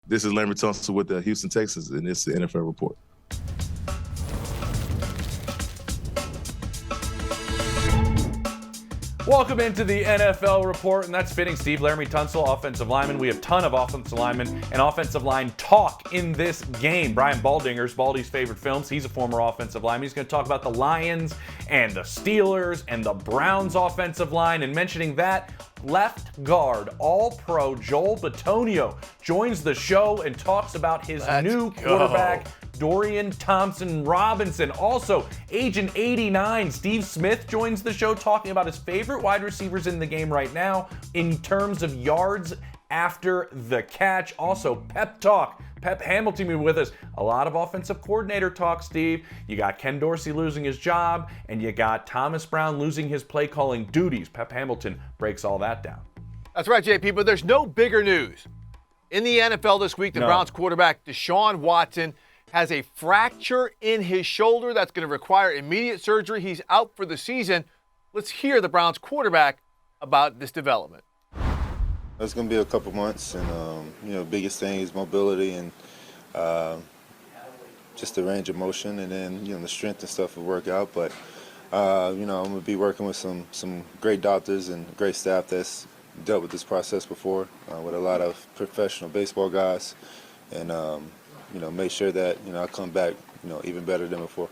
This is Larry Tunsil with the Houston Texans, and this is the NFL Report. Welcome into the NFL Report, and that's fitting. Steve, Laramie Tunsil, offensive lineman. We have a ton of offensive linemen and offensive line talk in this game. Brian Baldinger's Baldi's favorite films. He's a former offensive lineman. He's going to talk about the Lions and the Steelers and the Browns offensive line. And mentioning that, left guard, all-pro Joel Bitonio joins the show and talks about his new quarterback, Dorian Thompson-Robinson. Also, Agent 89, Steve Smith, joins the show talking about his favorite wide receivers in the game right now in terms of yards after the catch. Also, pep talk. Pep Hamilton will be with us. A lot of offensive coordinator talk, Steve. You got Ken Dorsey losing his job, and you got Thomas Brown losing his play calling duties. Pep Hamilton breaks all that down. That's right, JP, but there's no bigger news. In the NFL this week, the Browns quarterback, Deshaun Watson, has a fracture in his shoulder that's going to require immediate surgery. He's out for the season. Let's hear the Browns quarterback about this development. It's going to be a couple months, and biggest thing is mobility and just the range of motion, and then the strength and stuff will work out. But I'm going to be working with some great doctors and great staff that's dealt with this process before, with a lot of professional baseball guys, and make sure that I come back even better than before.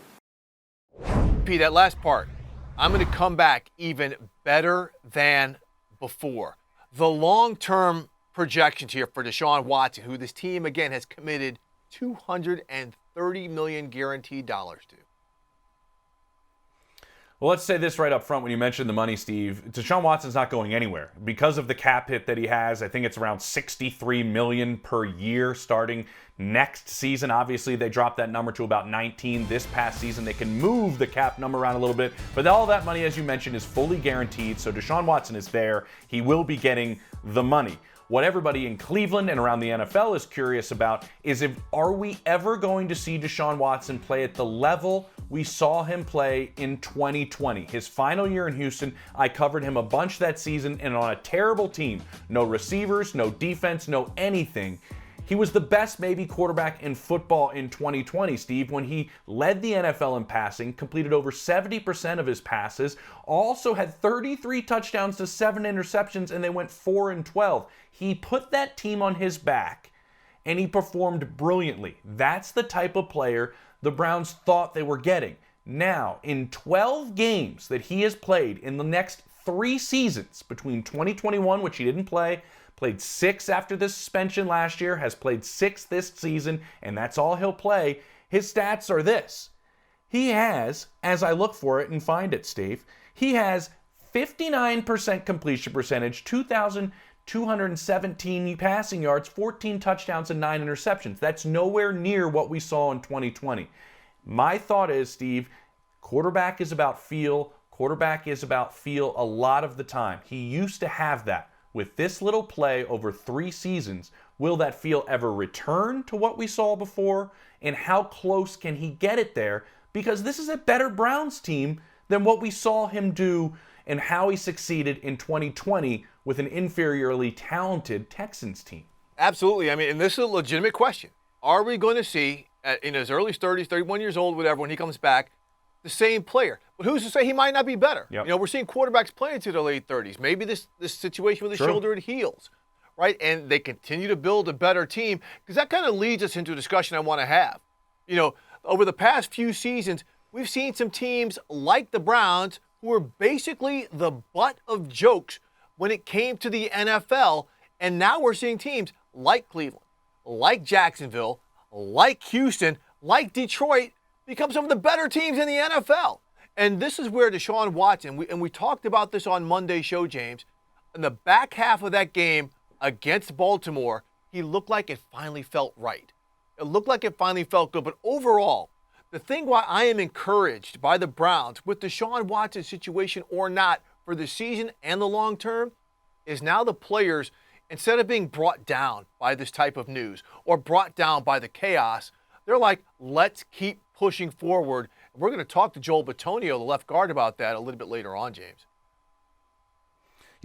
Pete, that last part, I'm going to come back even better than before. The long-term projections here for Deshaun Watson, who this team, again, has committed $230 million guaranteed dollars to. Well, let's say this right up front when you mentioned the money, Steve. Deshaun Watson's not going anywhere. Because of the cap hit that he has, I think it's around $63 million per year starting next season. Obviously, they dropped that number to about 19 this past season. They can move the cap number around a little bit, but all that money, as you mentioned, is fully guaranteed. So Deshaun Watson is there. He will be getting the money. What everybody in Cleveland and around the NFL is curious about is are we ever going to see Deshaun Watson play at the level we saw him play in 2020? His final year in Houston, I covered him a bunch that season, and on a terrible team. No receivers, no defense, no anything. He was the best maybe quarterback in football in 2020, Steve, when he led the NFL in passing, completed over 70% of his passes, also had 33 touchdowns to 7 interceptions, and they went 4-12. He put that team on his back, and he performed brilliantly. That's the type of player the Browns thought they were getting. Now, in 12 games that he has played in the next 3 seasons, between 2021, which he didn't play, played 6 after the suspension last year, has played 6 this season, and that's all he'll play. His stats are this. He has, as I look for it and find it, Steve, he has 59% completion percentage, 2,217 passing yards, 14 touchdowns, and 9 interceptions. That's nowhere near what we saw in 2020. My thought is, Steve, quarterback is about feel. Quarterback is about feel a lot of the time. He used to have that. With this little play over 3 seasons, will that feel ever return to what we saw before? And how close can he get it there? Because this is a better Browns team than what we saw him do and how he succeeded in 2020 with an inferiorly talented Texans team. Absolutely. I mean, and this is a legitimate question. Are we going to see, in his early 30s, 31 years old, whatever, when he comes back, the same player? But who's to say he might not be better? Yep. We're seeing quarterbacks playing to their late 30s. Maybe this situation with the shoulder, it heals, right? And they continue to build a better team, because that kind of leads us into a discussion I want to have. Over the past few seasons, we've seen some teams like the Browns who were basically the butt of jokes when it came to the NFL. And now we're seeing teams like Cleveland, like Jacksonville, like Houston, like Detroit become some of the better teams in the NFL. And this is where Deshaun Watson, we talked about this on Monday's show, James, in the back half of that game against Baltimore, he looked like it finally felt right. It looked like it finally felt good. But overall, the thing why I am encouraged by the Browns with Deshaun Watson's situation or not for the season and the long term is now the players, instead of being brought down by this type of news or brought down by the chaos, they're like, let's keep pushing forward. We're going to talk to Joel Bitonio, the left guard, about that a little bit later on, James.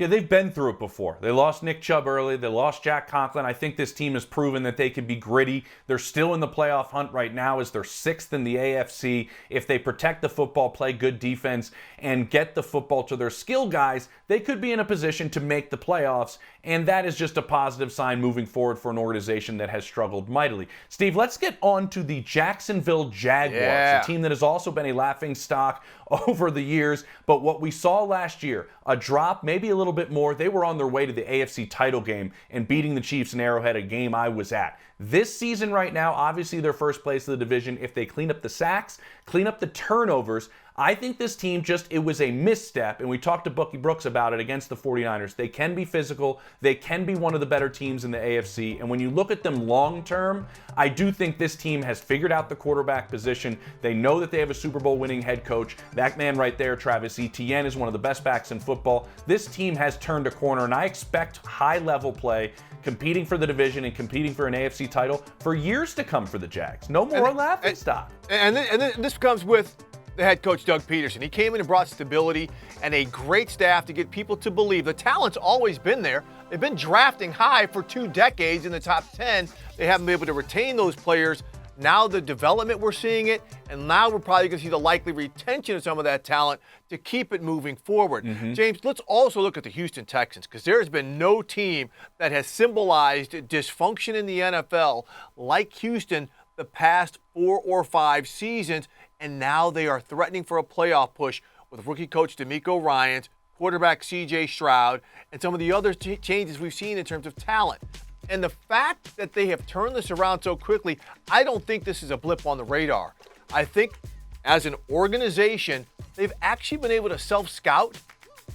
Yeah, they've been through it before. They lost Nick Chubb early. They lost Jack Conklin. I think this team has proven that they can be gritty. They're still in the playoff hunt right now as they're 6th in the AFC. If they protect the football, play good defense, and get the football to their skill guys, they could be in a position to make the playoffs. And that is just a positive sign moving forward for an organization that has struggled mightily. Steve, let's get on to the Jacksonville Jaguars, a team that has also been a laughingstock over the years. But what we saw last year, a drop, maybe a little bit more. They were on their way to the AFC title game and beating the Chiefs in Arrowhead, a game I was at. This season right now, obviously they're first place of the division. If they clean up the sacks, clean up the turnovers, I think this team it was a misstep, and we talked to Bucky Brooks about it against the 49ers. They can be physical. They can be one of the better teams in the AFC, and when you look at them long term, I do think this team has figured out the quarterback position. They know that they have a Super Bowl winning head coach. That man right there, Travis Etienne, is one of the best backs in football. This team has turned a corner, and I expect high-level play, competing for the division and competing for an AFC title for years to come for the Jags. No more laughingstock. And this comes with the head coach, Doug Peterson. He came in and brought stability and a great staff to get people to believe. The talent's always been there. They've been drafting high for 2 decades in the top 10. They haven't been able to retain those players. Now the development, we're seeing it, and now we're probably going to see the likely retention of some of that talent to keep it moving forward. James, let's also look at the Houston Texans, because there has been no team that has symbolized dysfunction in the NFL like Houston the past 4 or 5 seasons, and now they are threatening for a playoff push with rookie coach DeMeco Ryans, quarterback C.J. Stroud, and some of the other changes we've seen in terms of talent. And the fact that they have turned this around so quickly, I don't think this is a blip on the radar. I think as an organization, they've actually been able to self-scout,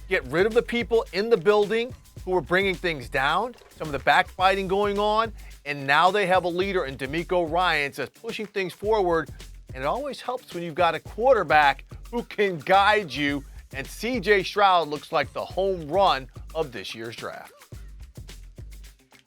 get rid of the people in the building who were bringing things down, some of the backbiting going on, and now they have a leader in DeMeco Ryans that's pushing things forward. And it always helps when you've got a quarterback who can guide you, and C.J. Stroud looks like the home run of this year's draft.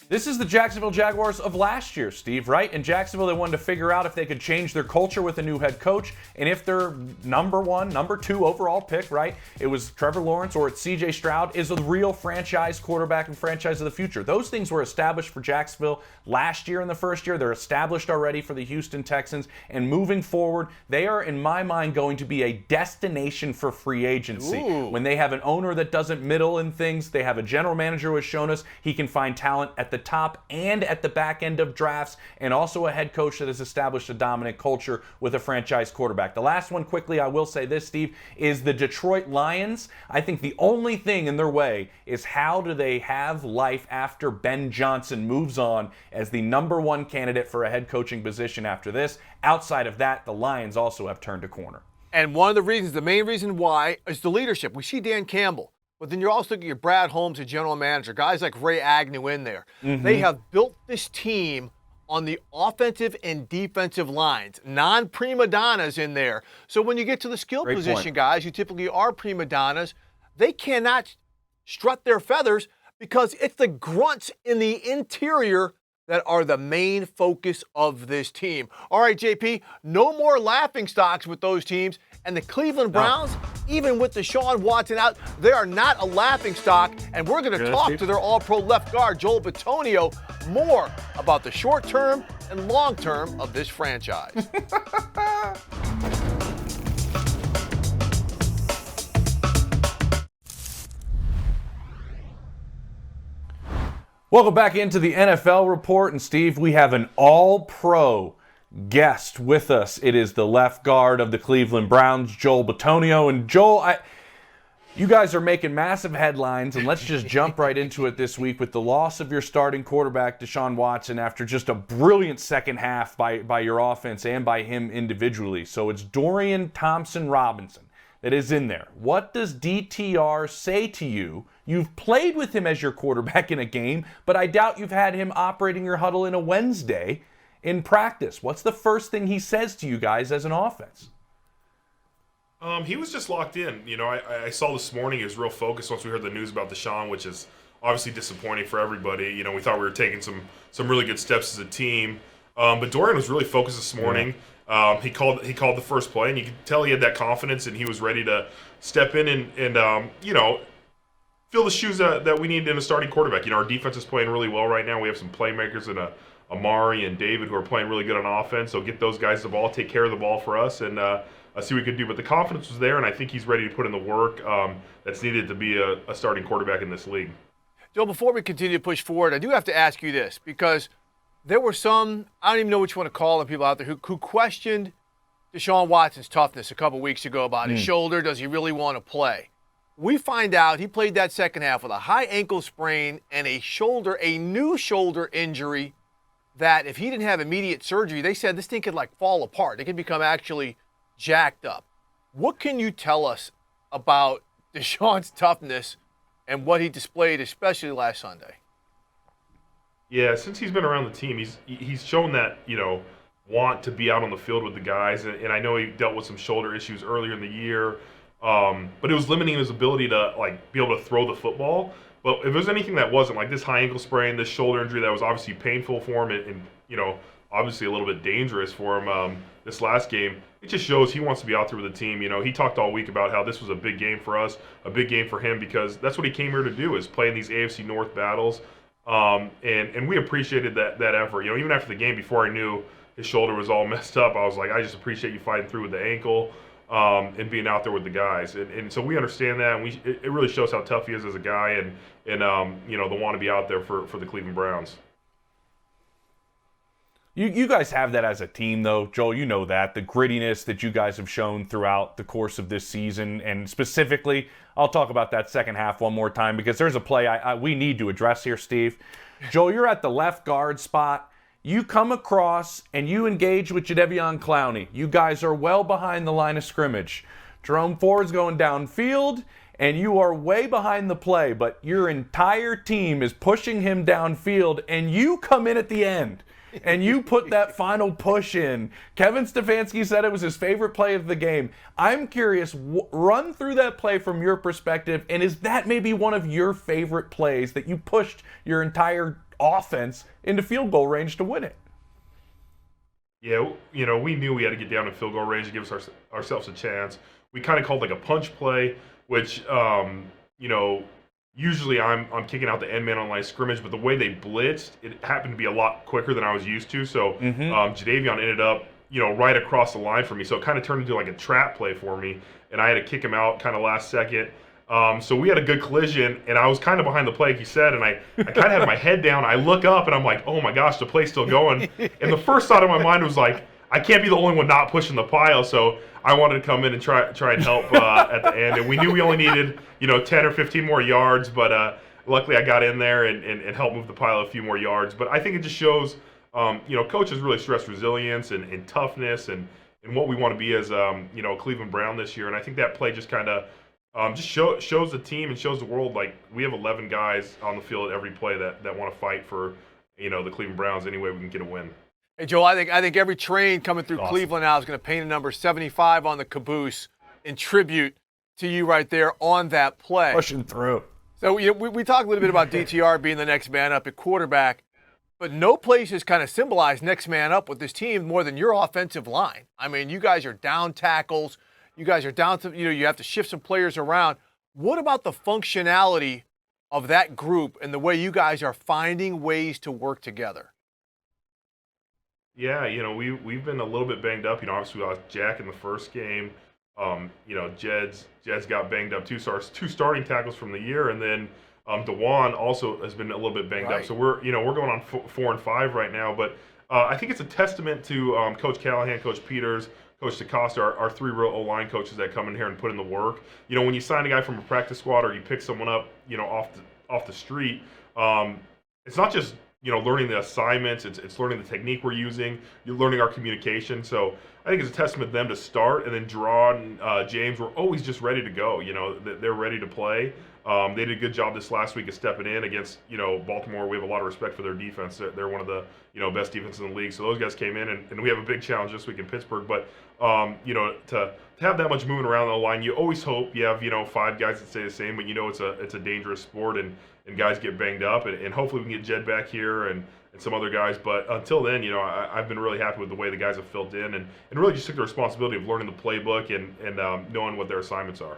This is the Jacksonville Jaguars of last year, Steve, right? In Jacksonville, they wanted to figure out if they could change their culture with a new head coach, and if their number 2 overall pick, right, it was Trevor Lawrence or it's C.J. Stroud, is a real franchise quarterback and franchise of the future. Those things were established for Jacksonville last year in the first year. They're established already for the Houston Texans, and moving forward, they are, in my mind, going to be a destination for free agency. When they have an owner that doesn't middle in things, they have a general manager who has shown us he can find talent at the top and at the back end of drafts, and also a head coach that has established a dominant culture with a franchise quarterback. The last one, quickly, I will say this, Steve, is the Detroit Lions. I think the only thing in their way is how do they have life after Ben Johnson moves on as the number 1 candidate for a head coaching position after this. Outside of that, the Lions also have turned a corner. And one of the reasons, the main reason why, is the leadership. We see Dan Campbell. But then you're also looking at Brad Holmes, the general manager, guys like Ray Agnew in there. They have built this team on the offensive and defensive lines, non-prima donnas in there. So when you get to the skill position guys, who typically are prima donnas, they cannot strut their feathers because it's the grunts in the interior that are the main focus of this team. All right, JP, no more laughing stocks with those teams. And the Cleveland Browns, even with Deshaun Watson out, they are not a laughing stock. And we're going to talk to their all-pro left guard, Joel Bitonio, more about the short term and long term of this franchise. Welcome back into the NFL report. And Steve, we have an all-pro guest with us. It is the left guard of the Cleveland Browns, Joel Bitonio. And Joel, you guys are making massive headlines, and let's just jump right into it this week with the loss of your starting quarterback, Deshaun Watson, after just a brilliant second half by your offense and by him individually. So it's Dorian Thompson-Robinson that is in there. What does DTR say to you? You've played with him as your quarterback in a game, but I doubt you've had him operating your huddle in a Wednesday in practice. What's the first thing he says to you guys as an offense? He was just locked in. You know, I saw this morning he was real focused once we heard the news about Deshaun, which is obviously disappointing for everybody. You know, we thought we were taking some really good steps as a team. But Dorian was really focused this morning. He called the first play, and you could tell he had that confidence, and he was ready to step in and you know, fill the shoes that we need in a starting quarterback. You know, our defense is playing really well right now. We have some playmakers in Amari and David who are playing really good on offense. So get those guys the ball, take care of the ball for us, and see what we could do. But the confidence was there, and I think he's ready to put in the work that's needed to be a starting quarterback in this league. Joe, before we continue to push forward, I do have to ask you this, because there were some, I don't even know what you want to call them, people out there who questioned Deshaun Watson's toughness a couple weeks ago about his shoulder. Does he really want to play? We find out he played that second half with a high ankle sprain and a new shoulder injury that if he didn't have immediate surgery, they said this thing could like fall apart. It could become actually jacked up. What can you tell us about Deshaun's toughness and what he displayed, especially last Sunday? Yeah, since he's been around the team, he's shown that, you know, want to be out on the field with the guys. And I know he dealt with some shoulder issues earlier in the year, but it was limiting his ability to, like, be able to throw the football. But if there's anything that wasn't, like this high ankle sprain, this shoulder injury that was obviously painful for him and you know, obviously a little bit dangerous for him this last game, it just shows he wants to be out there with the team. You know, he talked all week about how this was a big game for us, a big game for him, because that's what he came here to do, is play in these AFC North battles. And we appreciated that effort. You know, even after the game, before I knew his shoulder was all messed up, I was like, I just appreciate you fighting through with the ankle and being out there with the guys. And so we understand that, and it really shows how tough he is as a guy and you know, the want to be out there for the Cleveland Browns. You guys have that as a team, though, Joel. You know that. The grittiness that you guys have shown throughout the course of this season. And specifically, I'll talk about that second half one more time, because there's a play we need to address here, Steve. Joel, you're at the left guard spot. You come across and you engage with Jadeveon Clowney. You guys are well behind the line of scrimmage. Jerome Ford's going downfield, and you are way behind the play, but your entire team is pushing him downfield, and you come in at the end. And you put that final push in. Kevin Stefanski said it was his favorite play of the game. I'm curious, run through that play from your perspective, and is that maybe one of your favorite plays that you pushed your entire offense into field goal range to win it? Yeah, you know, we knew we had to get down to field goal range to give us ourselves a chance. We kind of called like a punch play, which, you know, usually I'm kicking out the end man on line of scrimmage, but the way they blitzed, it happened to be a lot quicker than I was used to. So Jadeveon ended up, you know, right across the line for me. So it kind of turned into like a trap play for me, and I had to kick him out kind of last second. So we had a good collision, and I was kind of behind the play, like you said, and I kind of had my head down. I look up, and I'm like, oh my gosh, the play's still going. And the first thought in my mind was like, I can't be the only one not pushing the pile, so I wanted to come in and try and help at the end. And we knew we only needed, you know, 10 or 15 more yards, but luckily I got in there and helped move the pile a few more yards. But I think it just shows, you know, coaches really stress resilience and toughness and what we want to be as, you know, Cleveland Brown this year. And I think that play just kind of shows the team and shows the world, like, we have 11 guys on the field at every play that want to fight for, you know, the Cleveland Browns any way we can get a win. Hey, Joel, I think every train coming through Cleveland now is going to paint a number 75 on the caboose in tribute to you right there on that play. Pushing through. So we talked a little bit about DTR being the next man up at quarterback, but no place has kind of symbolized next man up with this team more than your offensive line. I mean, you guys are down tackles. You guys are down to, you know, you have to shift some players around. What about the functionality of that group and the way you guys are finding ways to work together? Yeah, you know, we've been a little bit banged up. You know, obviously we lost Jack in the first game. You know, Jed's got banged up too. So our two starting tackles from the year, and then DeJuan also has been a little bit banged up. So we're going on 4 and 5 right now. But I think it's a testament to Coach Callahan, Coach Peters, Coach DeCosta, our 3 real O-line coaches that come in here and put in the work. You know, when you sign a guy from a practice squad or you pick someone up, you know, off the street, it's not just, you know, learning the assignments, it's learning the technique we're using, you're learning our communication. So I think it's a testament to them to start, and then Drawn and James were always just ready to go. You know, they're ready to play. They did a good job this last week of stepping in against, you know, Baltimore. We have a lot of respect for their defense. They're one of the, you know, best defenses in the league. So those guys came in, and we have a big challenge this week in Pittsburgh. But, you know, to have that much moving around the line, you always hope you have, you know, 5 guys that stay the same, but you know it's a dangerous sport, and guys get banged up, and hopefully we can get Jed back here and some other guys. But until then, you know, I've been really happy with the way the guys have filled in and really just took the responsibility of learning the playbook and knowing what their assignments are.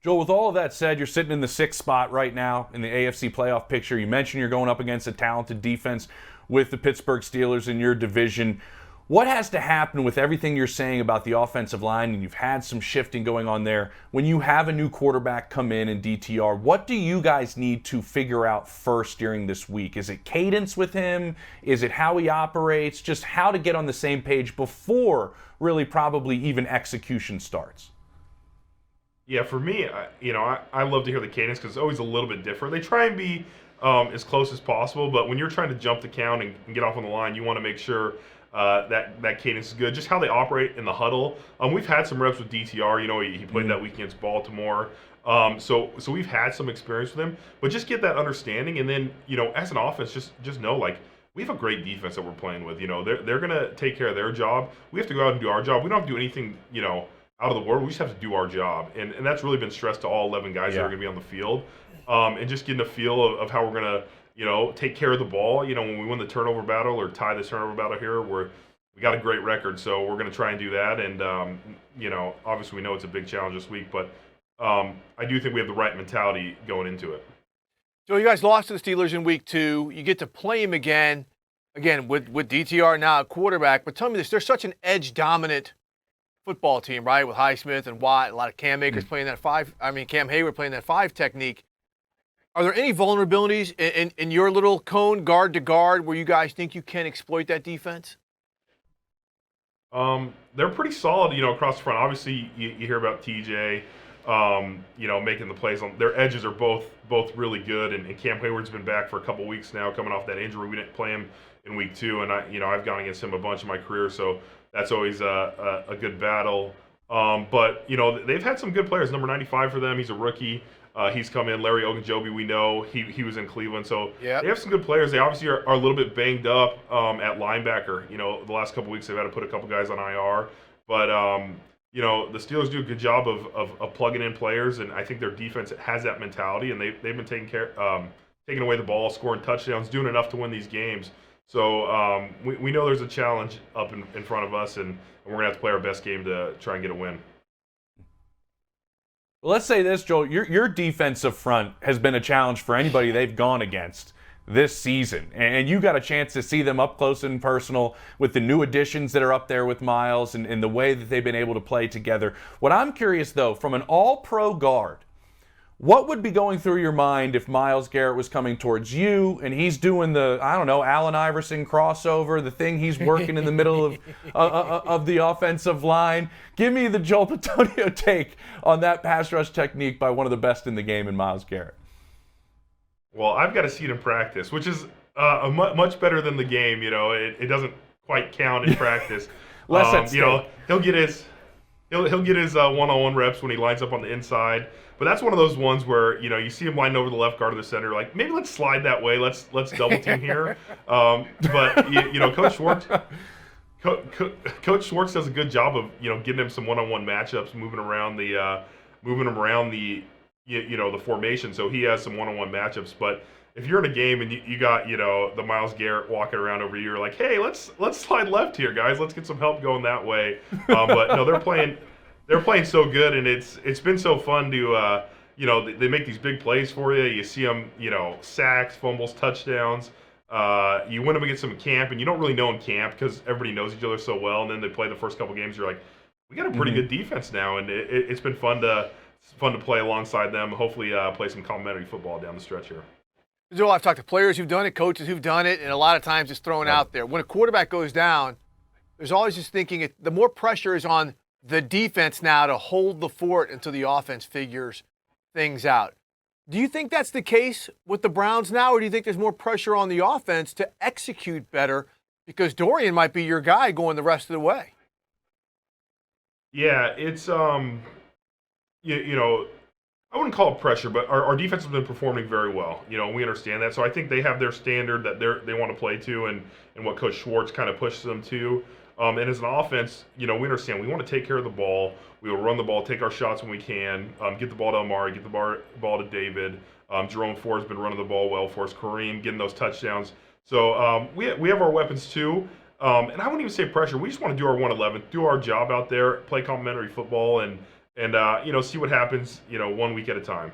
Joel, with all of that said, you're sitting in the 6th spot right now in the AFC playoff picture. You mentioned you're going up against a talented defense with the Pittsburgh Steelers in your division. What has to happen with everything you're saying about the offensive line, and you've had some shifting going on there, when you have a new quarterback come in DTR? What do you guys need to figure out first during this week? Is it cadence with him? Is it how he operates? Just how to get on the same page before really probably even execution starts? Yeah, for me, I love to hear the cadence because it's always a little bit different. They try and be as close as possible, but when you're trying to jump the count and get off on the line, you want to make sure that cadence is good. Just how they operate in the huddle. We've had some reps with DTR. He played that week against Baltimore. So we've had some experience with him. But just get that understanding, and then as an offense, just know we have a great defense that we're playing with. They're gonna take care of their job. We have to go out and do our job. We don't have to do anything out of the world. We just have to do our job, and that's really been stressed to all 11 guys that are gonna be on the field, and just getting a feel of how we're gonna take care of the ball. When we win the turnover battle or tie this turnover battle here, we got a great record, so we're going to try and do that. And, obviously we know it's a big challenge this week, but I do think we have the right mentality going into it. So you guys lost to the Steelers in week 2. You get to play him again with DTR now at quarterback. But tell me this, they're such an edge-dominant football team, right, with Highsmith and Watt, a lot of Cam Hayward playing that 5 technique. Are there any vulnerabilities in your little cone, guard to guard, where you guys think you can exploit that defense? They're pretty solid, across the front. Obviously, you hear about TJ, making the plays. Their edges are both really good, and Cam Hayward's been back for a couple weeks now, coming off that injury. We didn't play him in week 2, and I've gone against him a bunch in my career, so that's always a good battle. But they've had some good players. Number 95 for them, he's a rookie. He's come in. Larry Ogunjobi, we know he was in Cleveland, so They have some good players. They obviously are a little bit banged up at linebacker. The last couple weeks they've had to put a couple guys on IR, but the Steelers do a good job of plugging in players, and I think their defense has that mentality, and they've been taking away the ball, scoring touchdowns, doing enough to win these games. So we know there's a challenge up in front of us, and we're gonna have to play our best game to try and get a win. Well, let's say this, Joel. Your defensive front has been a challenge for anybody they've gone against this season. And you got a chance to see them up close and personal with the new additions that are up there with Miles and the way that they've been able to play together. What I'm curious, though, from an all-pro guard, what would be going through your mind if Myles Garrett was coming towards you and he's doing the, Allen Iverson crossover, the thing he's working in the middle of the offensive line? Give me the Joel Bitonio take on that pass rush technique by one of the best in the game in Myles Garrett. Well, I've got to see it in practice, which is much better than the game. It doesn't quite count in practice. Less at stake. He'll get his one-on-one reps when he lines up on the inside. But that's one of those ones where you see him lining over the left guard of the center, like maybe let's slide that way, let's double team here. But Coach Schwartz, Coach Schwartz does a good job of getting him some one-on-one matchups, moving him around the the formation. So he has some one-on-one matchups. But if you're in a game and you got the Myles Garrett walking around over you, you're like, hey, let's slide left here, guys. Let's get some help going that way. But no, they're playing so good, and it's been so fun to they make these big plays for you. You see them, sacks, fumbles, touchdowns. You win them against them in camp, and you don't really know in camp because everybody knows each other so well. And then they play the first couple games. You're like, we got a pretty good defense now, and it's been fun to play alongside them. Hopefully, play some complimentary football down the stretch here. Joel, I've talked to players who've done it, coaches who've done it, and a lot of times it's thrown out there. When a quarterback goes down, there's always just thinking the more pressure is on the defense now to hold the fort until the offense figures things out. Do you think that's the case with the Browns now, or do you think there's more pressure on the offense to execute better because Dorian might be your guy going the rest of the way? Yeah, it's I wouldn't call it pressure, but our defense has been performing very well. We understand that. So I think they have their standard that they want to play to and what Coach Schwartz kind of pushes them to. And as an offense, we understand we want to take care of the ball. We will run the ball, take our shots when we can, get the ball to Amari, get the ball to David. Jerome Ford's been running the ball well for us. Kareem getting those touchdowns. So we have our weapons too. And I wouldn't even say pressure. We just want to do our 111, do our job out there, play complimentary football, and and see what happens, 1 week at a time.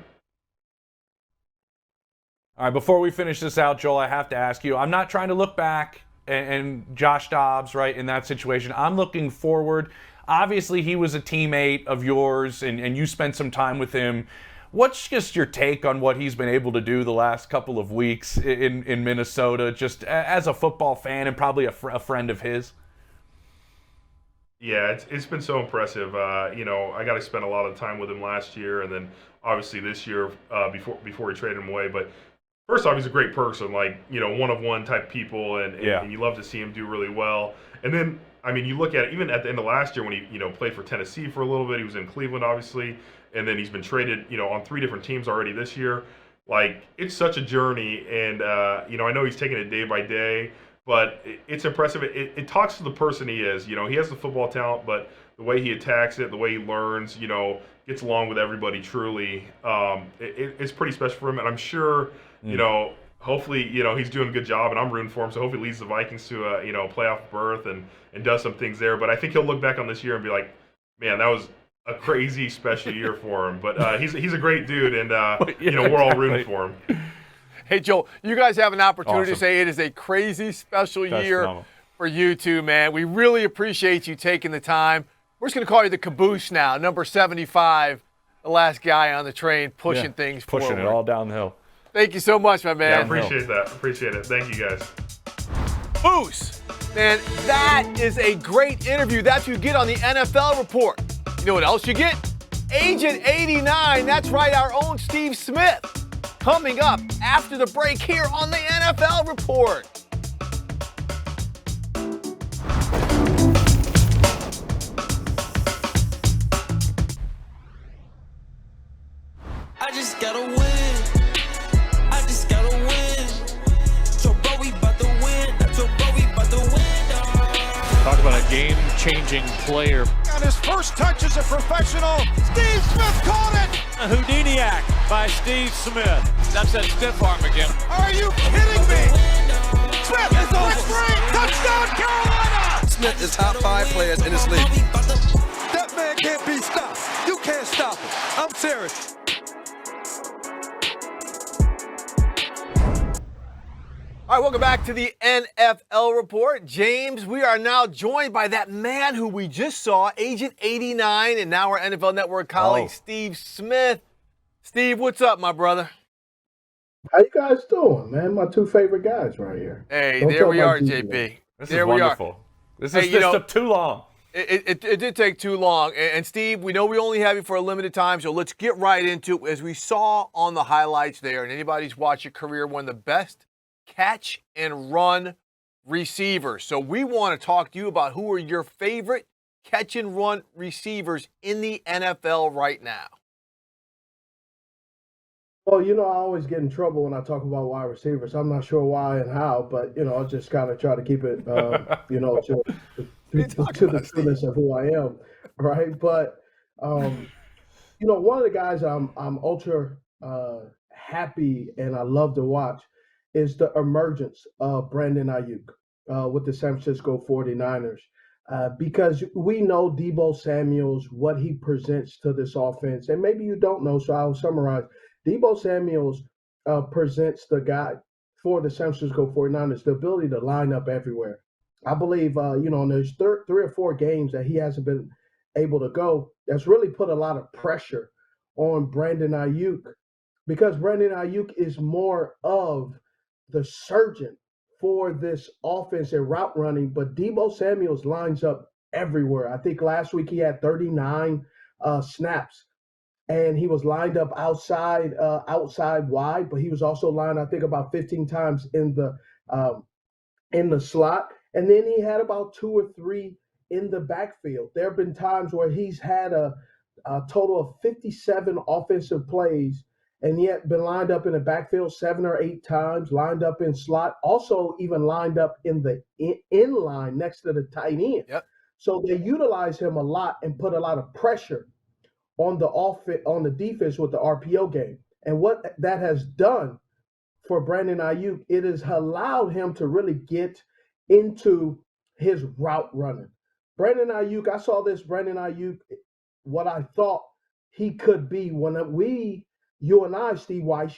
All right, before we finish this out, Joel, I have to ask you, I'm not trying to look back and Josh Dobbs, right, in that situation. I'm looking forward. Obviously, he was a teammate of yours, and you spent some time with him. What's just your take on what he's been able to do the last couple of weeks in Minnesota, just as a football fan and probably a friend of his? Yeah, it's been so impressive. I got to spend a lot of time with him last year, and then obviously this year before we traded him away. But first off, he's a great person, one-of-one type people, and you love to see him do really well. And then, you look at it, even at the end of last year when he, played for Tennessee for a little bit. He was in Cleveland, obviously, and then he's been traded, on 3 different teams already this year. It's such a journey, and, I know he's taking it day by day, but it's impressive. It talks to the person he is. He has the football talent, but the way he attacks it, the way he learns, gets along with everybody truly, it's pretty special for him. And I'm sure, hopefully, he's doing a good job, and I'm rooting for him. So hopefully he leads the Vikings to a, playoff berth and does some things there. But I think he'll look back on this year and be like, man, that was a crazy special year for him. But he's a great dude, and we're all rooting for him. Hey, Joel, you guys have an opportunity to say it is a crazy special year for you two, man. We really appreciate you taking the time. We're just going to call you the caboose now, number 75, the last guy on the train pushing things forward. Pushing it all down the hill. Thank you so much, my man. Yeah, I appreciate that. Appreciate it. Thank you, guys. Caboose. Man, that is a great interview. That's what you get on the NFL Report. You know what else you get? Agent 89. That's right, our own Steve Smith. Coming up after the break here on the NFL Report. I just gotta win. I just gotta win. So, bro, we about to win. So, bro, we about to win. Talk about a game-changing player. On his first touch as a professional, Steve Smith caught it. A Houdiniac by Steve Smith. That's that stiff arm again. Are you kidding me? Smith is over. Touchdown, Carolina. Smith is top 5 players in this league. That man can't be stopped. You can't stop him. I'm serious. All right, welcome back to the NFL Report. James, we are now joined by that man who we just saw, Agent 89, and now our NFL Network colleague, Steve Smith. Steve, what's up, my brother? How you guys doing, man? My 2 favorite guys right here. Hey, there we are, JP. This there is wonderful. This took too long. It did take too long. And Steve, we know we only have you for a limited time, so let's get right into it. As we saw on the highlights there, and anybody's watched your career, one of the best catch and run receivers. So we want to talk to you about who are your favorite catch and run receivers in the NFL right now. Well, I always get in trouble when I talk about wide receivers. I'm not sure why and how, but, I just kind of try to keep it, to the trueness of who I am, right? But, one of the guys I'm ultra happy and I love to watch is the emergence of Brandon Ayuk with the San Francisco 49ers. Because we know Deebo Samuel's, what he presents to this offense. And maybe you don't know, so I'll summarize. Deebo Samuel's presents the guy for the San Francisco 49ers, the ability to line up everywhere. I believe, in those 3 or 4 games that he hasn't been able to go, that's really put a lot of pressure on Brandon Ayuk, because Brandon Ayuk is more of the surgeon for this offense and route running, but Deebo Samuel's lines up everywhere. I think last week he had 39 snaps, and he was lined up outside wide, but he was also lined, I think, about 15 times in the slot. And then he had about 2 or 3 in the backfield. There have been times where he's had a total of 57 offensive plays, and yet been lined up in the backfield 7 or 8 times, lined up in slot, also even lined up in the in line next to the tight end. Yep. So they utilize him a lot and put a lot of pressure on the defense with the RPO game. And what that has done for Brandon Ayuk, it has allowed him to really get into his route running. Brandon Ayuk, I saw this Brandon Ayuk, what I thought he could be. When you and I, Steve Weiss,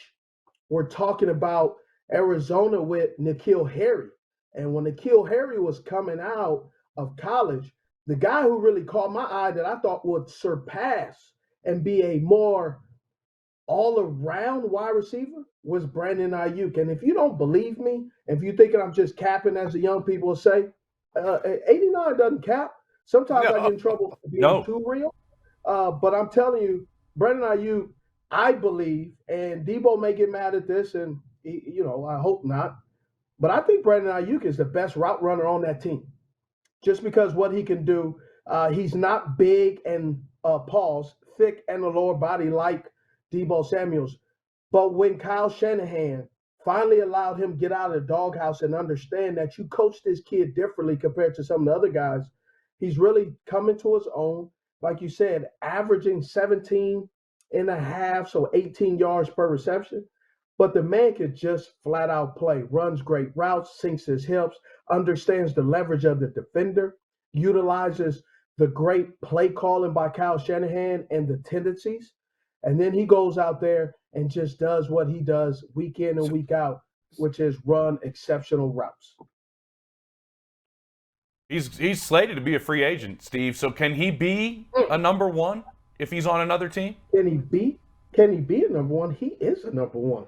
were talking about Arizona with N'Keal Harry. And when N'Keal Harry was coming out of college, the guy who really caught my eye that I thought would surpass and be a more all-around wide receiver was Brandon Ayuk. And if you don't believe me, if you're thinking I'm just capping, as the young people say, 89 doesn't cap. Sometimes I get in trouble for being too real. But I'm telling you, Brandon Ayuk, I believe, and Debo may get mad at this, and I hope not, but I think Brandon Ayuk is the best route runner on that team, just because what he can do. He's not big and thick and a lower body like Debo Samuels, but when Kyle Shanahan finally allowed him to get out of the doghouse and understand that you coach this kid differently compared to some of the other guys, he's really coming to his own. Like you said, averaging 17 and a half, so 18 yards per reception. But the man could just flat out play, runs great routes, sinks his hips, understands the leverage of the defender, utilizes the great play calling by Kyle Shanahan and the tendencies. And then he goes out there and just does what he does week in and week out, which is run exceptional routes. He's slated to be a free agent, Steve. So can he be a number one if he's on another team? Can he be a number one? He is a number one.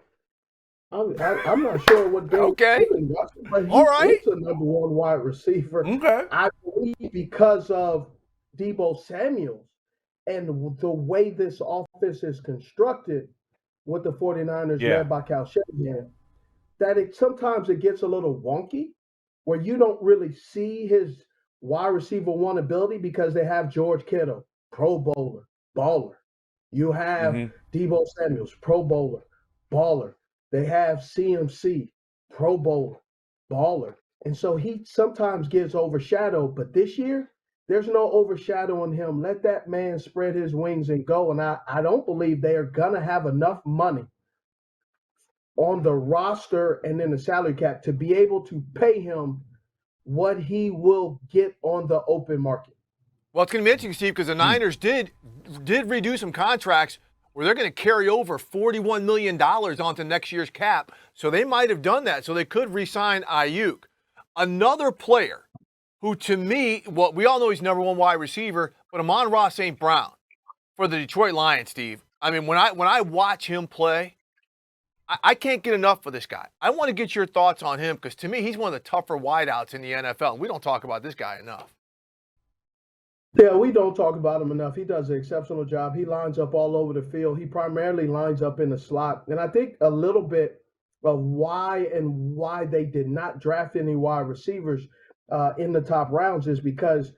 I'm not sure what game. Okay. But he All right. is a number one wide receiver. Okay. I believe because of Debo Samuels and the way this offense is constructed with the 49ers led by Kyle Shanahan, that sometimes it gets a little wonky, where you don't really see his wide receiver one ability because they have George Kittle, Pro Bowler, baller. You have Debo Samuels, Pro Bowler, baller. They have CMC, Pro Bowler, baller. And so he sometimes gets overshadowed. But this year, there's no overshadowing him. Let that man spread his wings and go. And I don't believe they are going to have enough money on the roster and in the salary cap to be able to pay him what he will get on the open market. Well, it's going to be interesting, Steve, because the Niners did redo some contracts where they're going to carry over $41 million onto next year's cap. So they might have done that. So they could re-sign Ayuk. Another player who, to me, we all know he's number one wide receiver, but Amon-Ra St. Brown for the Detroit Lions, Steve. I mean, when I watch him play, I can't get enough of this guy. I want to get your thoughts on him because, to me, he's one of the tougher wideouts in the NFL. We don't talk about this guy enough. Yeah, we don't talk about him enough. He does an exceptional job. He lines up all over the field. He primarily lines up in the slot. And I think a little bit of why they did not draft any wide receivers in the top rounds is because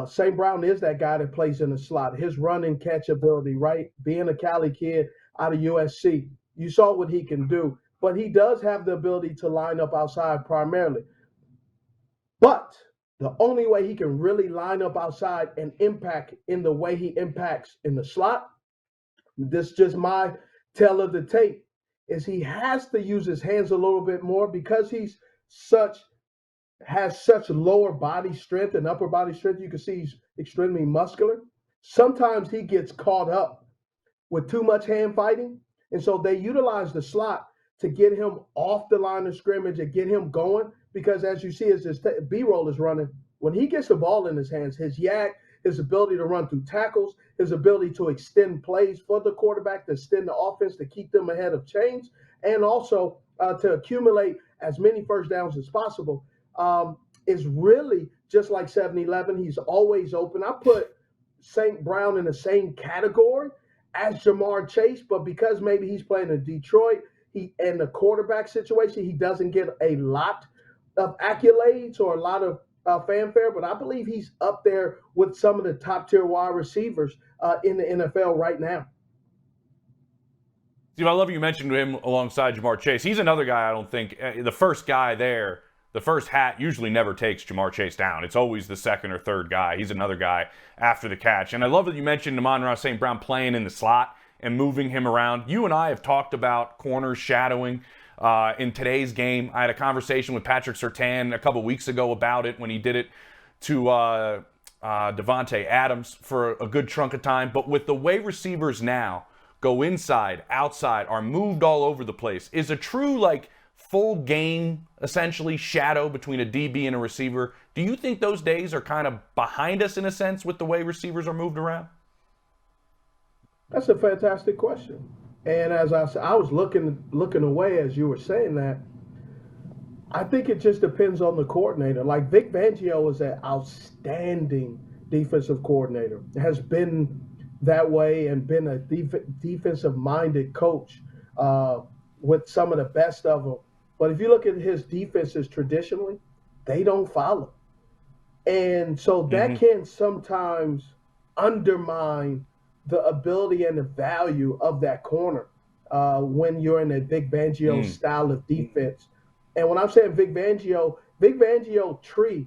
St. Brown is that guy that plays in the slot. His run and catch ability, right? Being a Cali kid out of USC, you saw what he can do. But he does have the ability to line up outside primarily. But the only way he can really line up outside and impact in the way he impacts in the slot, this is just my tell of the tape, is he has to use his hands a little bit more because he's has such lower body strength and upper body strength. You can see he's extremely muscular. Sometimes he gets caught up with too much hand fighting. And so they utilize the slot to get him off the line of scrimmage and get him going. Because as you see, as his B-roll is running, when he gets the ball in his hands, his yak, his ability to run through tackles, his ability to extend plays for the quarterback, to extend the offense, to keep them ahead of chains, and also to accumulate as many first downs as possible, is really just like 7-Eleven. He's always open. I put St. Brown in the same category as Jamar Chase, but because maybe he's playing in Detroit, and the quarterback situation, he doesn't get a lot of accolades or a lot of fanfare, but I believe he's up there with some of the top tier wide receivers in the NFL right now. Steve, I love you mentioned him alongside Jamar Chase. He's another guy I don't think the first guy there, the first hat usually never takes Jamar Chase down. It's always the second or third guy. He's another guy after the catch. And I love that you mentioned Amon-Ra St. Brown playing in the slot and moving him around. You and I have talked about corners shadowing in today's game. I had a conversation with Patrick Surtain a couple weeks ago about it when he did it to Devontae Adams for a good chunk of time. But with the way receivers now go inside, outside, are moved all over the place, is a true, like, full game, essentially, shadow between a DB and a receiver. Do you think those days are kind of behind us in a sense with the way receivers are moved around? That's a fantastic question. And as I said, I was looking away as you were saying that. I think it just depends on the coordinator. Like Vic Fangio is an outstanding defensive coordinator. Has been that way and been a defensive-minded coach with some of the best of them. But if you look at his defenses traditionally, they don't follow. And so that can sometimes undermine the ability and the value of that corner when you're in a Vic Fangio style of defense. And when I'm saying Vic Fangio tree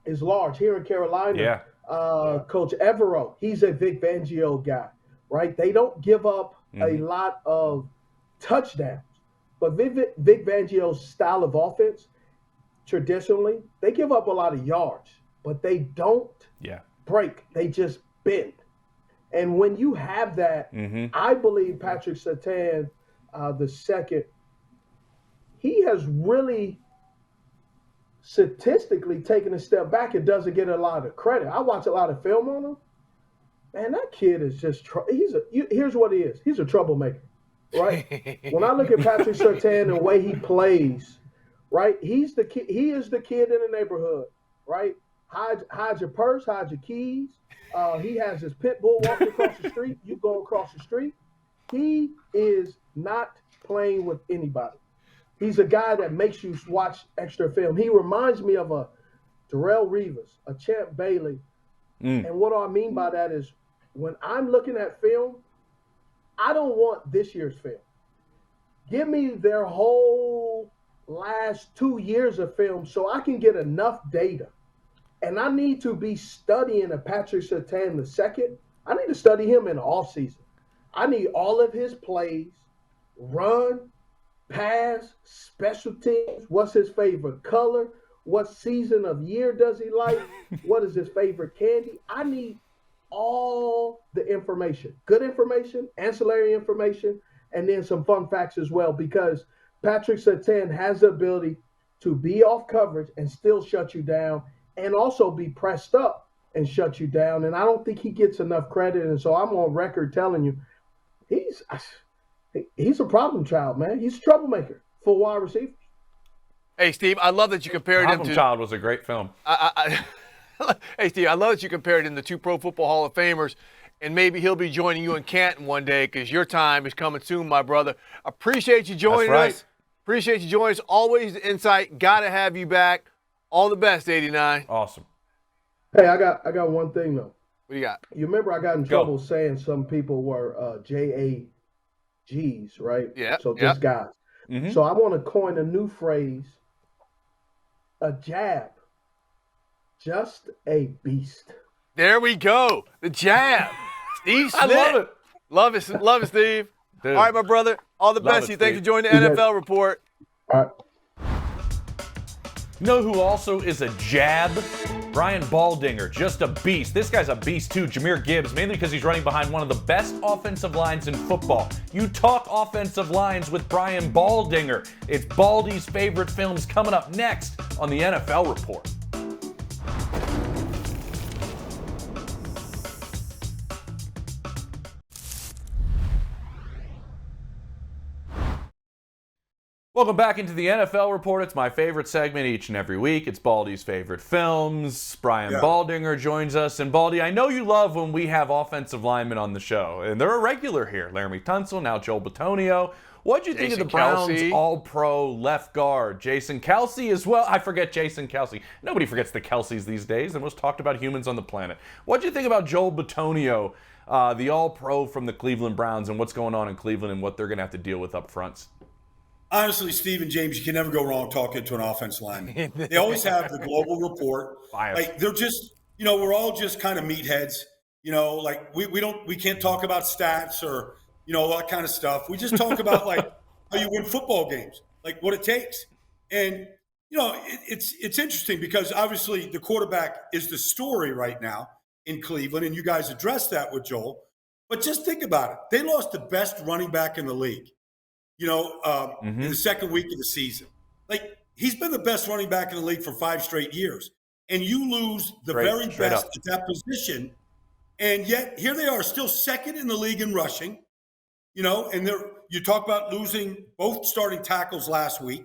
is large. Here in Carolina, Coach Evero, he's a Vic Fangio guy, right? They don't give up a lot of touchdowns. But Vic Fangio's style of offense, traditionally, they give up a lot of yards, but they don't break. They just bend. And when you have that, I believe Patrick Surtain, the second, he has really statistically taken a step back and doesn't get a lot of credit. I watch a lot of film on him. Man, that kid is just here's what he is. He's a troublemaker, right? When I look at Patrick Surtain and the way he plays, right? He's the kid. He is the kid in the neighborhood, right? Hide your purse, hide your keys. He has his pit bull walking across the street. You go across the street. He is not playing with anybody. He's a guy that makes you watch extra film. He reminds me of a Darrelle Revis, a Champ Bailey. And what do I mean by that is when I'm looking at film, I don't want this year's film. Give me their whole last 2 years of film so I can get enough data. And I need to be studying a Patrick Surtain II. I need to study him in the offseason. I need all of his plays, run, pass, special teams, what's his favorite color, what season of year does he like, what is his favorite candy. I need all the information, good information, ancillary information, and then some fun facts as well, because Patrick Surtain has the ability to be off coverage and still shut you down, and also be pressed up and shut you down. And I don't think he gets enough credit. And so I'm on record telling you, he's a problem child, man. He's a troublemaker for wide receivers. Hey, Steve, I love that you compared him to – Problem Child was a great film. Hey, Steve, I love that you compared him to two Pro Football Hall of Famers, and maybe he'll be joining you in Canton one day because your time is coming soon, my brother. Appreciate you joining us. Appreciate you joining us. Always the insight. Got to have you back. All the best, 89. Awesome. Hey, I got one thing, though. What do you got? You remember I got in trouble saying some people were JAGs, right? Yeah. So just guys. So I want to coin a new phrase, a jab, just a beast. There we go. The jab. Steve Smith. I love it. Love it, Steve. Dude. All right, my brother. All the best to you. Thanks for joining the NFL Report. All right. You know who also is a jab? Brian Baldinger, just a beast. This guy's a beast too, Jahmyr Gibbs, mainly because he's running behind one of the best offensive lines in football. You talk offensive lines with Brian Baldinger. It's Baldi's favorite films coming up next on the NFL Report. Welcome back into the NFL Report. It's my favorite segment each and every week. It's Baldi's favorite films. Brian Baldinger joins us. And Baldi, I know you love when we have offensive linemen on the show. And they're a regular here. Laramie Tunsil, now Joel Bitonio. What'd you think of the Browns all-pro left guard? Jason Kelce as well. I forget Jason Kelce. Nobody forgets the Kelces these days, the most talked about humans on the planet. What'd you think about Joel Bitonio, the all-pro from the Cleveland Browns, and what's going on in Cleveland and what they're going to have to deal with up front? Honestly, Steve and James, you can never go wrong talking to an offense lineman. They always have the global report. Like they're just, we're all just kind of meatheads. Like we can't talk about stats or, all that kind of stuff. We just talk about like how you win football games, like what it takes. And it's interesting because obviously the quarterback is the story right now in Cleveland, and you guys addressed that with Joel. But just think about it. They lost the best running back in the league, in the second week of the season. Like, he's been the best running back in the league for 5 straight years. And you lose the very best at that position. And yet here they are, still second in the league in rushing, and you talk about losing both starting tackles last week.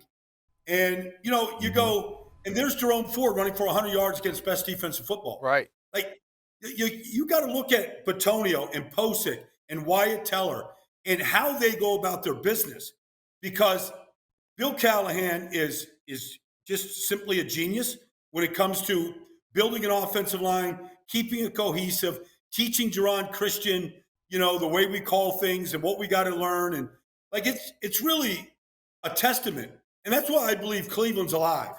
And, you go, and there's Jerome Ford running for 100 yards against best defense in football. Right. Like, you got to look at Bitonio and Posick and Wyatt Teller and how they go about their business, because Bill Callahan is just simply a genius when it comes to building an offensive line, keeping it cohesive, teaching Jerron Christian, the way we call things and what we got to learn. And like, it's really a testament. And that's why I believe Cleveland's alive,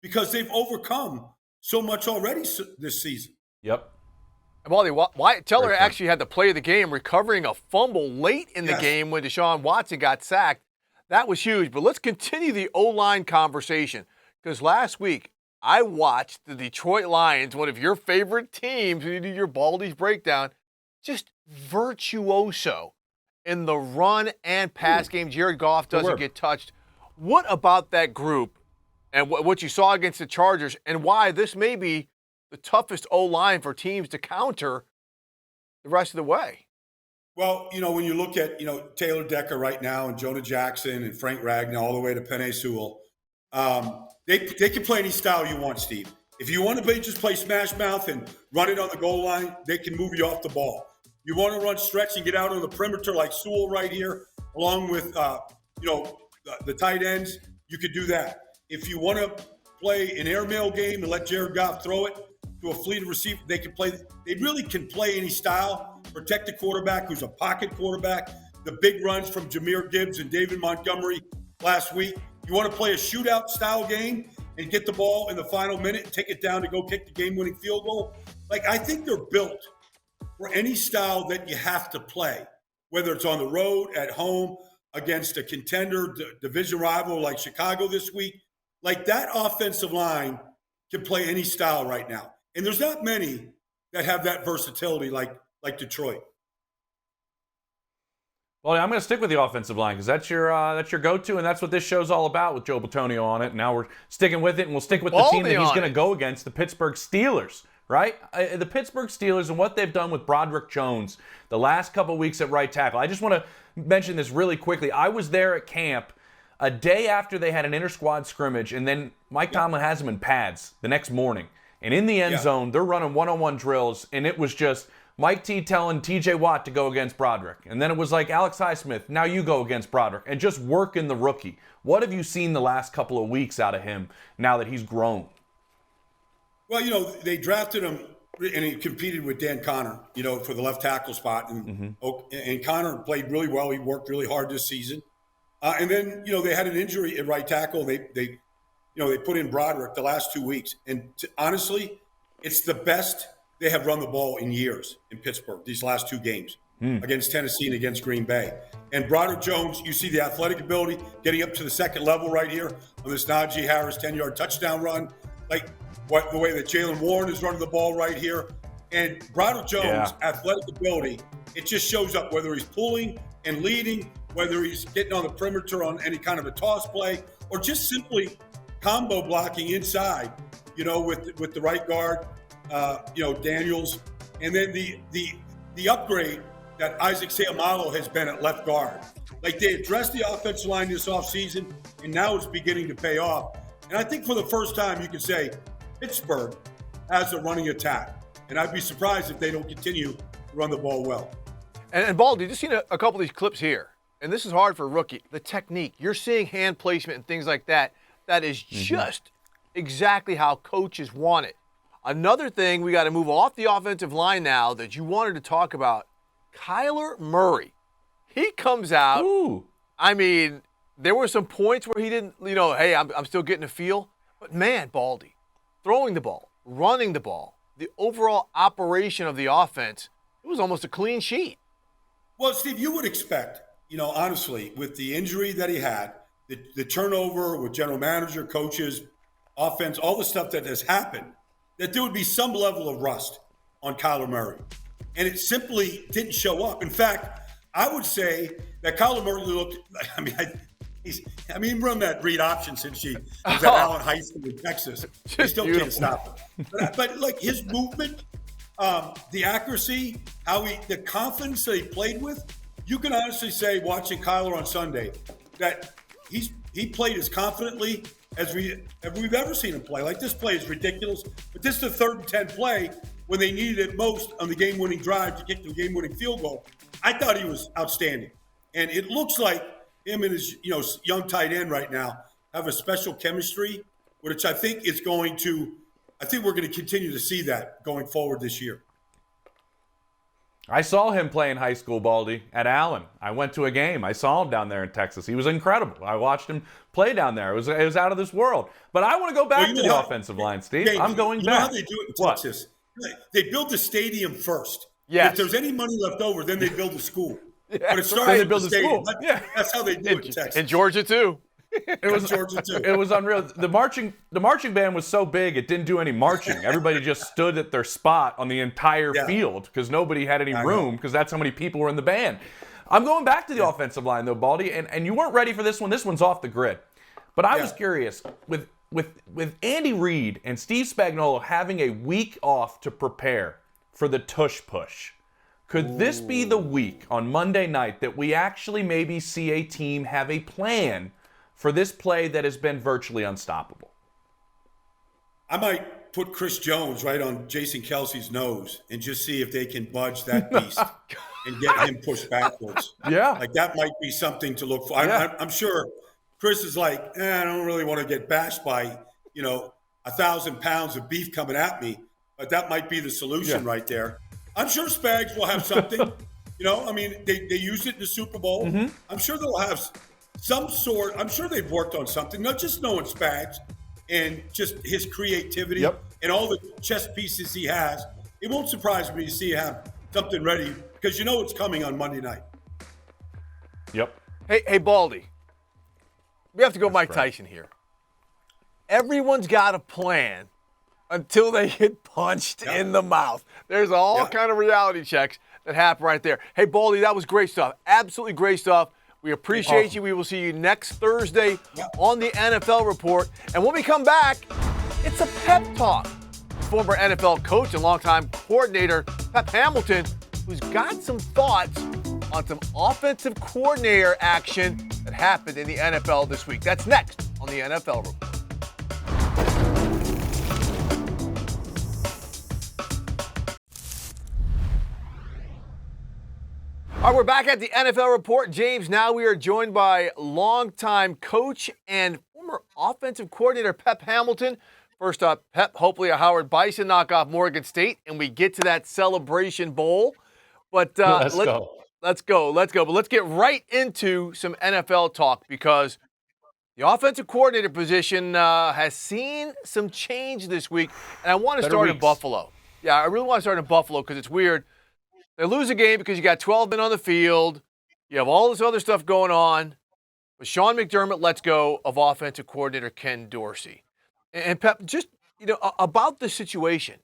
because they've overcome so much already this season. Yep. And Wyatt Teller actually had the play of the game, recovering a fumble late in the game when Deshaun Watson got sacked. That was huge. But let's continue the O-line conversation, because last week I watched the Detroit Lions, one of your favorite teams, when you do your Baldi's breakdown, just virtuoso in the run and pass game. Jared Goff doesn't get touched. What about that group and what you saw against the Chargers, and why this may be the toughest O-line for teams to counter the rest of the way? Well, when you look at, Taylor Decker right now and Jonah Jackson and Frank Ragnow all the way to Penei Sewell, they can play any style you want, Steve. If you want to just play smash mouth and run it on the goal line, they can move you off the ball. You want to run stretch and get out on the perimeter like Sewell right here, along with, the tight ends, you could do that. If you want to play an airmail game and let Jared Goff throw it to a fleet of receivers, they really can play any style, protect the quarterback who's a pocket quarterback. The big runs from Jahmyr Gibbs and David Montgomery last week. You want to play a shootout style game and get the ball in the final minute and take it down to go kick the game-winning field goal. Like, I think they're built for any style that you have to play, whether it's on the road, at home, against a contender, division rival like Chicago this week. Like, that offensive line can play any style right now. And there's not many that have that versatility like Detroit. Well, I'm going to stick with the offensive line because that's your go-to, and that's what this show's all about with Joel Bitonio on it. And now we're sticking with it, and we'll stick with the team that he's going to go against, the Pittsburgh Steelers, right? The Pittsburgh Steelers and what they've done with Broderick Jones the last couple weeks at right tackle. I just want to mention this really quickly. I was there at camp a day after they had an inter-squad scrimmage, and then Mike Tomlin has them in pads the next morning. And in the end zone, they're running one-on-one drills, and it was just Mike T telling TJ Watt to go against Broderick. And then it was like, Alex Highsmith, now you go against Broderick, and just working the rookie. What have you seen the last couple of weeks out of him now that he's grown? Well, they drafted him, and he competed with Dan Connor, for the left tackle spot. And, and Connor played really well. He worked really hard this season. And then, they had an injury at right tackle. They put in Broderick the last 2 weeks. And honestly, it's the best they have run the ball in years in Pittsburgh, these last 2 games against Tennessee and against Green Bay. And Broderick Jones, you see the athletic ability getting up to the second level right here on this Najee Harris 10-yard touchdown run. Like the way that Jalen Warren is running the ball right here. And Broderick Jones' athletic ability, it just shows up whether he's pulling and leading, whether he's getting on the perimeter on any kind of a toss play, or just simply combo blocking inside, with the right guard, Daniels. And then the upgrade that Isaac Seumalo has been at left guard. Like, they addressed the offensive line this offseason, and now it's beginning to pay off. And I think for the first time you can say Pittsburgh has a running attack. And I'd be surprised if they don't continue to run the ball well. And Baldi, just seen a couple of these clips here. And this is hard for a rookie. The technique. You're seeing hand placement and things like that. That is just exactly how coaches want it. Another thing, we got to move off the offensive line now that you wanted to talk about. Kyler Murray. He comes out. Ooh. I mean, there were some points where he didn't, hey, I'm still getting a feel. But man, Baldi, throwing the ball, running the ball, the overall operation of the offense, it was almost a clean sheet. Well, Steve, you would expect, honestly, with the injury that he had, the turnover with general manager, coaches, offense, all the stuff that has happened, that there would be some level of rust on Kyler Murray. And it simply didn't show up. In fact, I would say that Kyler Murray looked, run that read option since he was at Allen High School in Texas. He still can't stop him. But like his movement, the accuracy, the confidence that he played with, you can honestly say, watching Kyler on Sunday, that he played as confidently as we've ever seen him play. Like, this play is ridiculous, but this is the 3rd and 10 play when they needed it most on the game-winning drive to get the game-winning field goal. I thought he was outstanding, and it looks like him and his young tight end right now have a special chemistry, which I think is going to. I think we're going to continue to see that going forward this year. I saw him play in high school, Baldi, at Allen. I went to a game. I saw him down there in Texas. He was incredible. I watched him play down there. It was out of this world. But I want to go back to the offensive line, Steve. I'm going back. You know how they do it in Texas? They build the stadium first. Yes. If there's any money left over, then they build a school. Yeah. But it starts they build a school. That's how they do it in Texas. In Georgia, too. It was unreal. The marching band was so big it didn't do any marching. Everybody just stood at their spot on the entire field because nobody had any room because that's how many people were in the band. I'm going back to the offensive line though, Baldi, and you weren't ready for this one. This one's off the grid. But I was curious with Andy Reid and Steve Spagnuolo having a week off to prepare for the tush push. Could this be the week on Monday night that we actually maybe see a team have a plan for this play that has been virtually unstoppable? I might put Chris Jones right on Jason Kelsey's nose and just see if they can budge that beast and get him pushed backwards. Yeah. Like, that might be something to look for. I'm sure Chris is like, I don't really want to get bashed by, 1,000 pounds of beef coming at me, but that might be the solution right there. I'm sure Spags will have something. They used it in the Super Bowl. Mm-hmm. I'm sure they'll have some sort. I'm sure they've worked on something, not just knowing Spags and just his creativity and all the chess pieces he has. It won't surprise me to see him have something ready because it's coming on Monday night. Yep. Hey, Baldi. We have to go Mike Tyson here. Everyone's got a plan until they get punched in the mouth. There's all kind of reality checks that happen right there. Hey, Baldi, that was great stuff. Absolutely great stuff. We appreciate you. We will see you next Thursday on the NFL Report. And when we come back, it's a pep talk. Former NFL coach and longtime coordinator Pep Hamilton, who's got some thoughts on some offensive coordinator action that happened in the NFL this week. That's next on the NFL Report. All right, we're back at the NFL Report. James, now we are joined by longtime coach and former offensive coordinator Pep Hamilton. First up, Pep, hopefully a Howard Bison knock off Morgan State, and we get to that Celebration Bowl. But let's go. But let's get right into some NFL talk because the offensive coordinator position has seen some change this week, and I want to start in Buffalo. Yeah, I really want to start in Buffalo because it's weird. They lose a game because you got 12 men on the field. You have all this other stuff going on. But Sean McDermott lets go of offensive coordinator Ken Dorsey. And Pep, just, about the situation.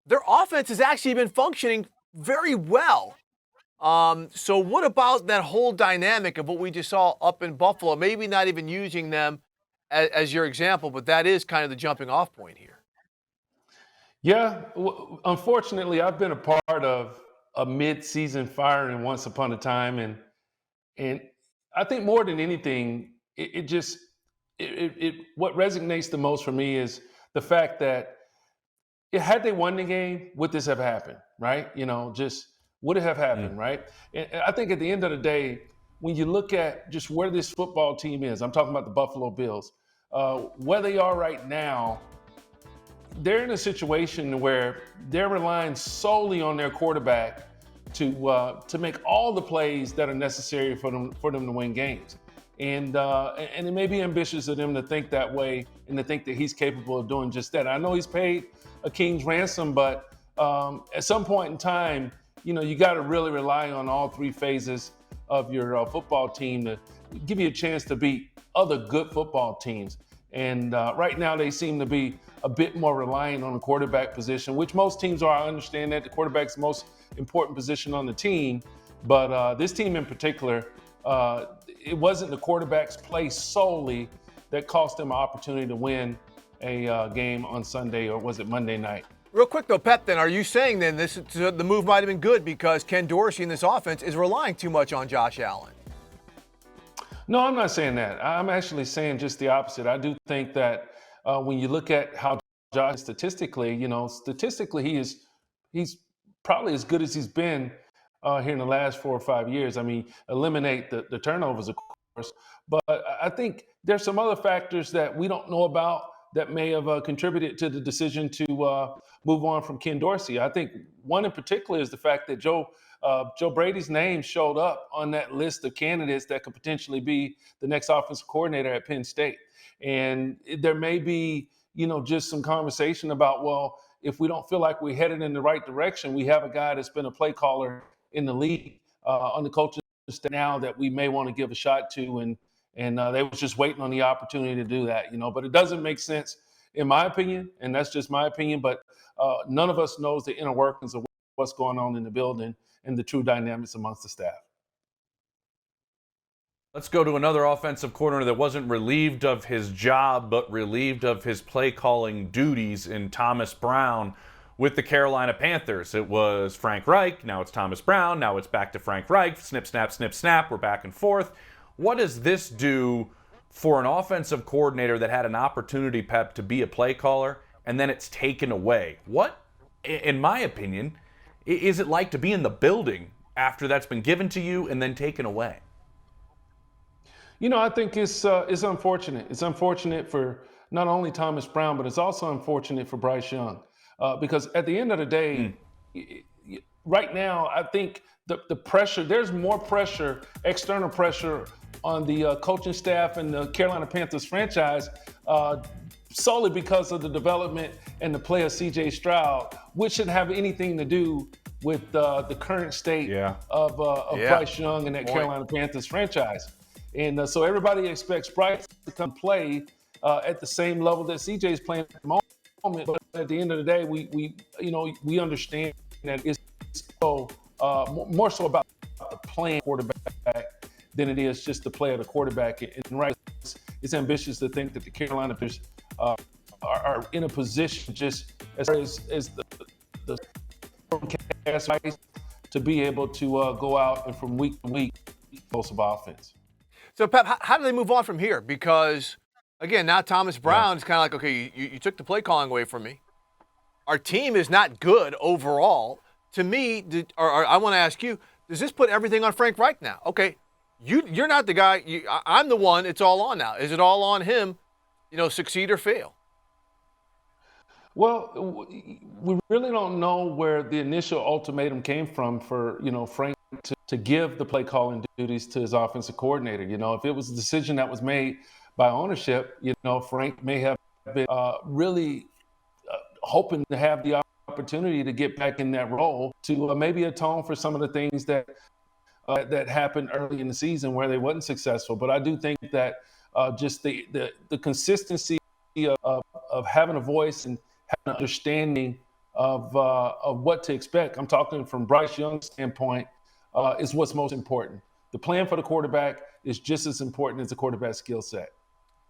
Their offense has actually been functioning very well. So what about that whole dynamic of what we just saw up in Buffalo? Maybe not even using them as your example, but that is kind of the jumping off point here. Yeah, unfortunately, I've been a part of a mid-season firing once upon a time, and I think more than anything, what resonates the most for me is the fact that had they won the game, would this have happened, right? Just would it have happened, right? And I think at the end of the day, when you look at just where this football team is, I'm talking about the Buffalo Bills, where they are right now, they're in a situation where they're relying solely on their quarterback to make all the plays that are necessary for them to win games. And it may be ambitious of them to think that way and to think that he's capable of doing just that. I know he's paid a king's ransom, but at some point in time, you got to really rely on all three phases of your football team to give you a chance to beat other good football teams. And right now they seem to be a bit more reliant on the quarterback position, which most teams are. I understand that the quarterback's the most important position on the team. But this team in particular, it wasn't the quarterback's play solely that cost them an opportunity to win a game on Sunday, or was it Monday night? Real quick, though, Pep, then, are you saying then the move might have been good because Ken Dorsey in this offense is relying too much on Josh Allen? No, I'm not saying that. I'm actually saying just the opposite. I do think that when you look at how Josh statistically, he's probably as good as he's been here in the last 4 or 5 years. I mean, eliminate the turnovers, of course. But I think there's some other factors that we don't know about that may have contributed to the decision to move on from Ken Dorsey. I think one in particular is the fact that Joe Brady's name showed up on that list of candidates that could potentially be the next offensive coordinator at Penn State. And there may be, just some conversation about, well, if we don't feel like we're headed in the right direction, we have a guy that's been a play caller in the league on the coaching staff now that we may want to give a shot to. And they were just waiting on the opportunity to do that, But it doesn't make sense, in my opinion, and that's just my opinion. But none of us knows the inner workings of what's going on in the building and the true dynamics amongst the staff. Let's go to another offensive coordinator that wasn't relieved of his job, but relieved of his play-calling duties in Thomas Brown with the Carolina Panthers. It was Frank Reich, now it's Thomas Brown, now it's back to Frank Reich. Snip, snap, snip, snap, we're back and forth. What does this do for an offensive coordinator that had an opportunity, Pep, to be a play caller, and then it's taken away? What, in my opinion, is it like to be in the building after that's been given to you and then taken away? I think it's unfortunate. It's unfortunate for not only Thomas Brown, but it's also unfortunate for Bryce Young. Because at the end of the day, right now, I think the pressure, there's more pressure, external pressure on the coaching staff and the Carolina Panthers franchise solely because of the development and the play of C.J. Stroud, which shouldn't have anything to do with the current state of Bryce Young and that Carolina Panthers franchise. And so everybody expects Bryce to come play at the same level that C.J. is playing at the moment. But at the end of the day, we understand that it's more so about the playing quarterback than it is just the play of the quarterback. And right, it's ambitious to think that the Carolina Panthers are in a position just as the cast to be able to go out and from week to week explosive offense. So, Pep, how do they move on from here? Because, again, now Thomas Brown is kind of like, okay, you took the play calling away from me. Our team is not good overall. To me, I want to ask you, does this put everything on Frank Reich now? Okay, you're not the guy. I'm the one. It's all on now. Is it all on him, succeed or fail? Well, we really don't know where the initial ultimatum came from for, Frank to give the play calling duties to his offensive coordinator. If it was a decision that was made by ownership, Frank may have been really hoping to have the opportunity to get back in that role to maybe atone for some of the things that happened early in the season where they wasn't successful. But I do think that just the consistency of having a voice and having an understanding of what to expect, I'm talking from Bryce Young's standpoint, is what's most important. The plan for the quarterback is just as important as the quarterback skill set.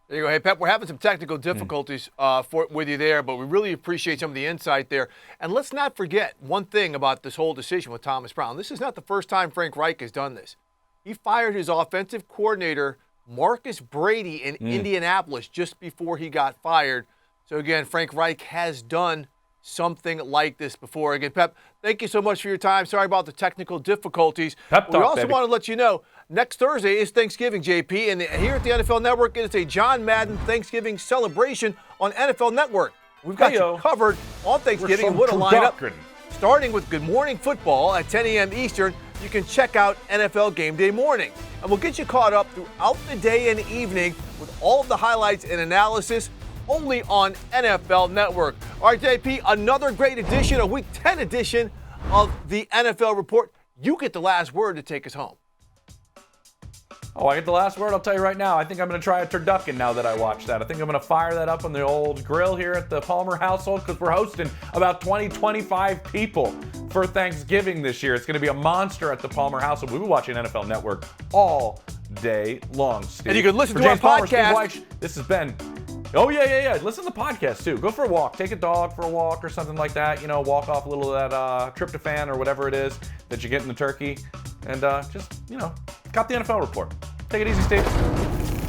There you go. Hey, Pep, we're having some technical difficulties with you there, but we really appreciate some of the insight there. And let's not forget one thing about this whole decision with Thomas Brown. This is not the first time Frank Reich has done this. He fired his offensive coordinator, Marcus Brady, in Indianapolis just before he got fired. So, again, Frank Reich has done something like this before. Again, Pep, thank you so much for your time. Sorry about the technical difficulties. We also want to let you know, next Thursday is Thanksgiving, JP, and here at the NFL Network, it is a John Madden Thanksgiving celebration on NFL Network. We've got you covered on Thanksgiving. And what a lineup. Starting with Good Morning Football at 10 a.m. Eastern, you can check out NFL Game Day Morning. And we'll get you caught up throughout the day and evening with all of the highlights and analysis only on NFL Network. All right, JP, another great edition, a Week 10 edition of the NFL Report. You get the last word to take us home. Oh, I get the last word. I'll tell you right now. I think I'm going to try a turducken now that I watched that. I think I'm going to fire that up on the old grill here at the Palmer household because we're hosting about 25 people for Thanksgiving this year. It's going to be a monster at the Palmer household. We've been watching NFL Network all day long, Steve. And you can listen for to James our Palmer, podcast. Steve Weich, this has been... Oh, yeah. Listen to the podcast, too. Go for a walk. Take a dog for a walk or something like that. Walk off a little of that tryptophan or whatever it is that you get in the turkey. And just, cop the NFL report. Take it easy, Steve.